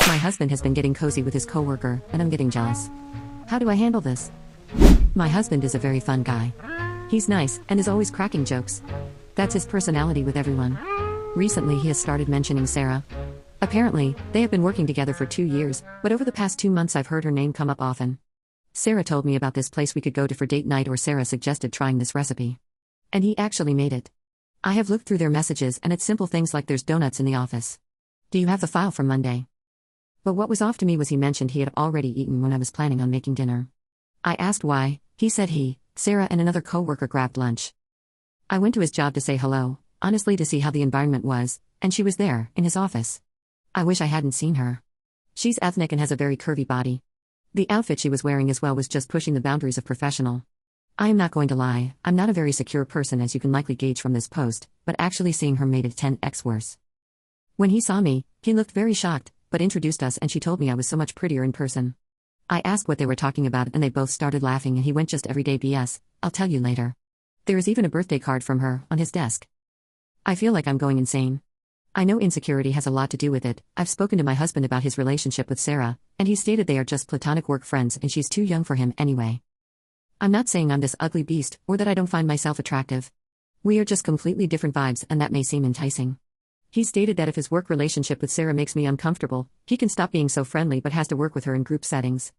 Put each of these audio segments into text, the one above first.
My husband has been getting cozy with his coworker, and I'm getting jealous. How do I handle this? My husband is a very fun guy. He's nice, and is always cracking jokes. That's his personality with everyone. Recently he has started mentioning Sarah. Apparently, they have been working together for 2 years, but over the past 2 months I've heard her name come up often. Sarah told me about this place we could go to for date night, or Sarah suggested trying this recipe. And he actually made it. I have looked through their messages and it's simple things like there's donuts in the office. Do you have the file from Monday? But what was off to me was he mentioned he had already eaten when I was planning on making dinner. I asked why. He said he, Sarah and another coworker grabbed lunch. I went to his job to say hello, honestly to see how the environment was, and she was there, in his office. I wish I hadn't seen her. She's ethnic and has a very curvy body. The outfit she was wearing as well was just pushing the boundaries of professional. I am not going to lie, I'm not a very secure person, as you can likely gauge from this post, but actually seeing her made it 10x worse. When he saw me, he looked very shocked, but introduced us and she told me I was so much prettier in person. I asked what they were talking about and they both started laughing, and he went, just everyday BS, I'll tell you later. There is even a birthday card from her on his desk. I feel like I'm going insane. I know insecurity has a lot to do with it. I've spoken to my husband about his relationship with Sarah, and he stated they are just platonic work friends and she's too young for him anyway. I'm not saying I'm this ugly beast, or that I don't find myself attractive. We are just completely different vibes, and that may seem enticing. He stated that if his work relationship with Sarah makes me uncomfortable, he can stop being so friendly but has to work with her in group settings.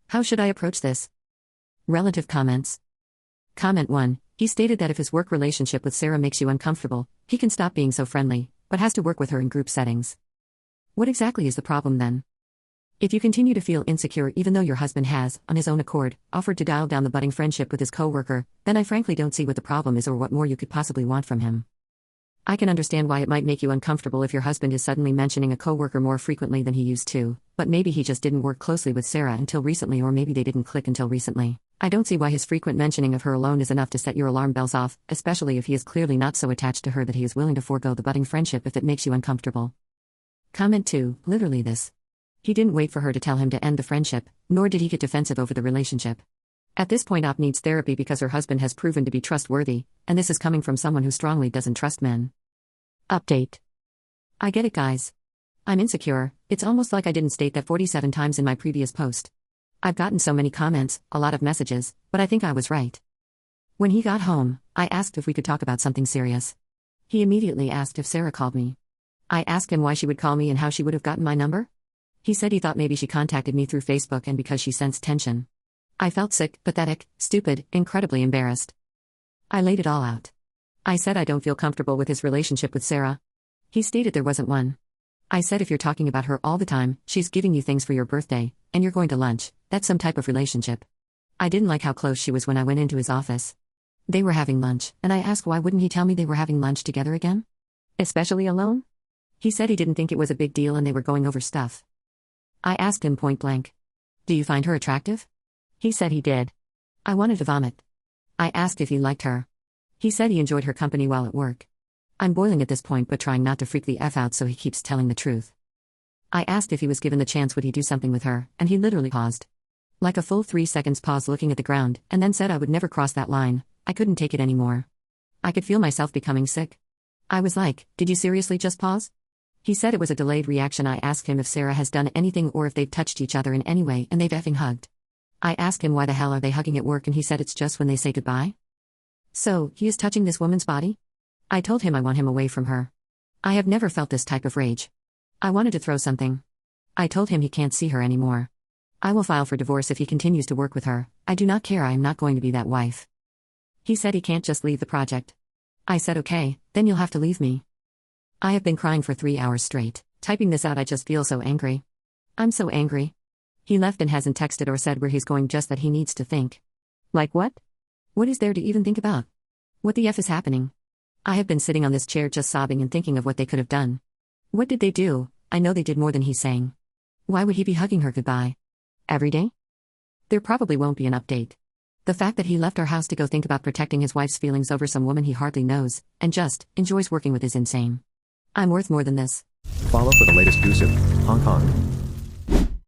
How should I approach this? Relative comments. Comment 1. He stated that if his work relationship with Sarah makes you uncomfortable, he can stop being so friendly, but has to work with her in group settings. What exactly is the problem then? If you continue to feel insecure even though your husband has, on his own accord, offered to dial down the budding friendship with his coworker, then I frankly don't see what the problem is or what more you could possibly want from him. I can understand why it might make you uncomfortable if your husband is suddenly mentioning a coworker more frequently than he used to, but maybe he just didn't work closely with Sarah until recently, or maybe they didn't click until recently. I don't see why his frequent mentioning of her alone is enough to set your alarm bells off, especially if he is clearly not so attached to her that he is willing to forego the budding friendship if it makes you uncomfortable. Comment 2. Literally this. He didn't wait for her to tell him to end the friendship, nor did he get defensive over the relationship. At this point, Op needs therapy because her husband has proven to be trustworthy, and this is coming from someone who strongly doesn't trust men. Update. I get it, guys. I'm insecure. It's almost like I didn't state that 47 times in my previous post. I've gotten so many comments, a lot of messages, but I think I was right. When he got home, I asked if we could talk about something serious. He immediately asked if Sarah called me. I asked him why she would call me and how she would have gotten my number. He said he thought maybe she contacted me through Facebook and because she sensed tension. I felt sick, pathetic, stupid, incredibly embarrassed. I laid it all out. I said I don't feel comfortable with his relationship with Sarah. He stated there wasn't one. I said if you're talking about her all the time, she's giving you things for your birthday, and you're going to lunch, that's some type of relationship. I didn't like how close she was when I went into his office. They were having lunch, and I asked why wouldn't he tell me they were having lunch together again? Especially alone? He said he didn't think it was a big deal and they were going over stuff. I asked him point blank, do you find her attractive? He said he did. I wanted to vomit. I asked if he liked her. He said he enjoyed her company while at work. I'm boiling at this point but trying not to freak the F out, so he keeps telling the truth. I asked if he was given the chance would he do something with her, and he literally paused. Like a full 3 seconds pause looking at the ground, and then said I would never cross that line. I couldn't take it anymore. I could feel myself becoming sick. I was like, did you seriously just pause? He said it was a delayed reaction. I asked him if Sarah has done anything or if they've touched each other in any way, and they've effing hugged. I asked him why the hell are they hugging at work, and he said it's just when they say goodbye. So, he is touching this woman's body? I told him I want him away from her. I have never felt this type of rage. I wanted to throw something. I told him he can't see her anymore. I will file for divorce if he continues to work with her. I do not care, I am not going to be that wife. He said he can't just leave the project. I said okay, then you'll have to leave me. I have been crying for 3 hours straight. Typing this out, I just feel so angry. I'm so angry. He left and hasn't texted or said where he's going, just that he needs to think. Like what? What is there to even think about? What the F is happening? I have been sitting on this chair just sobbing and thinking of what they could have done. What did they do? I know they did more than he's saying. Why would he be hugging her goodbye? Every day? There probably won't be an update. The fact that he left our house to go think about protecting his wife's feelings over some woman he hardly knows, and just enjoys working with is insane. I'm worth more than this. Follow for the latest gossip, Hong Kong.